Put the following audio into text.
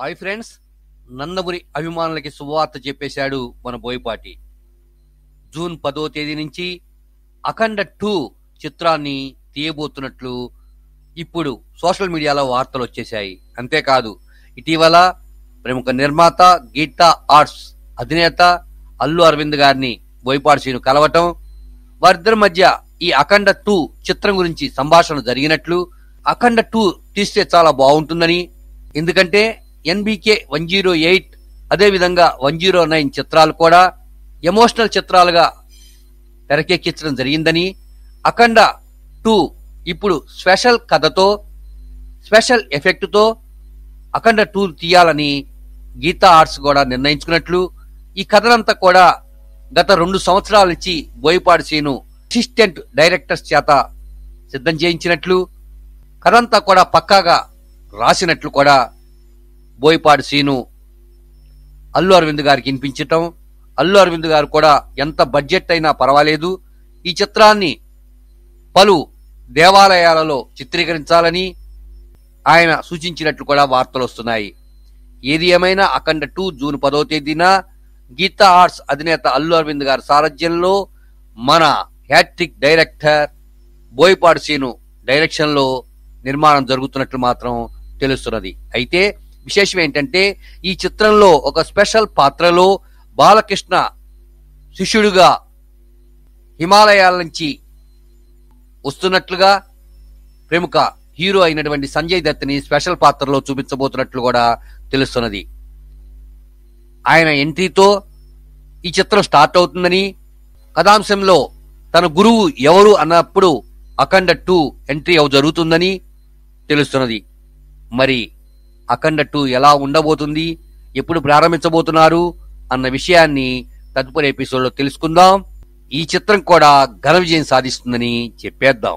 Hi friends, Nandamuri అభిమానులకి శుభవార్త చెప్పేశాడు మన బోయపాటి. జూన్ 10వ తేదీ నుంచి అఖండ 2 చిత్రాన్ని తీయబోతున్నట్లు ఇప్పుడు సోషల్ మీడియాలో వార్తలు వచ్చేశాయి. అంతేకాదు, ఇటీవల ప్రముఖ నిర్మాత గీతా ఆర్ట్స్ అధినేత అల్లు అరవింద్ గారిని బోయపాటి శ్రీను కలవటం, వారిద్దరి మధ్య ఈ అఖండ 2 చిత్రం గురించి సంభాషణ జరిగినట్లు, అఖండ 2 తీస్తే చాలా బాగుంటుందని, ఎందుకంటే NBK 108 అదేవిధంగా 109 చిత్రాలు కూడా ఎమోషనల్ చిత్రాలుగా తెరకెక్కించడం జరిగిందని, అఖండ 2 ఇప్పుడు స్పెషల్ కథతో స్పెషల్ ఎఫెక్ట్తో అఖండ 2 తీయాలని గీతా ఆర్ట్స్ కూడా నిర్ణయించుకున్నట్లు, ఈ కథనంతా కూడా గత 2 సంవత్సరాల నుంచి బోయపాటి శ్రీను అసిస్టెంట్ డైరెక్టర్స్ చేత సిద్ధం చేయించినట్లు, కథంతా కూడా పక్కాగా రాసినట్లు కూడా బోయపాటి శ్రీను అల్లు అరవింద్ గారికి వినిపించటం, అల్లు అరవింద్ గారు కూడా ఎంత బడ్జెట్ అయినా పర్వాలేదు, ఈ చిత్రాన్ని పలు దేవాలయాలలో చిత్రీకరించాలని ఆయన సూచించినట్లు కూడా వార్తలు వస్తున్నాయి. ఏది ఏమైనా అఖండ 2 జూన్ 10వ తేదీన గీతా ఆర్ట్స్ అధినేత అల్లు అరవింద్ గారి సారథ్యంలో మన hat trick director Boyapati Srinu direction లో నిర్మాణం జరుగుతున్నట్లు మాత్రం తెలుస్తున్నది. అయితే విశేషం ఏంటంటే, ఈ చిత్రంలో ఒక స్పెషల్ పాత్రలో బాలకృష్ణ శిష్యుడిగా హిమాలయాల నుంచి వస్తున్నట్లుగా ప్రముఖ హీరో అయినటువంటి సంజయ్ దత్ని స్పెషల్ పాత్రలో చూపించబోతున్నట్లు కూడా తెలుస్తున్నది. ఆయన ఎంట్రీతో ఈ చిత్రం స్టార్ట్ అవుతుందని, కథాంశంలో తన గురువు ఎవరు అన్నప్పుడు అఖండ 2 ఎంట్రీ జరుగుతుందని తెలుస్తున్నది. మరి అఖండ 2 ఎలా ఉండబోతుంది, ఎప్పుడు ప్రారంభించబోతున్నారు అన్న విషయాన్ని తదుపరి ఎపిసోడ్లో తెలుసుకుందాం. ఈ చిత్రం కూడా ఘన విజయం సాధిస్తుందని చెప్పేద్దాం.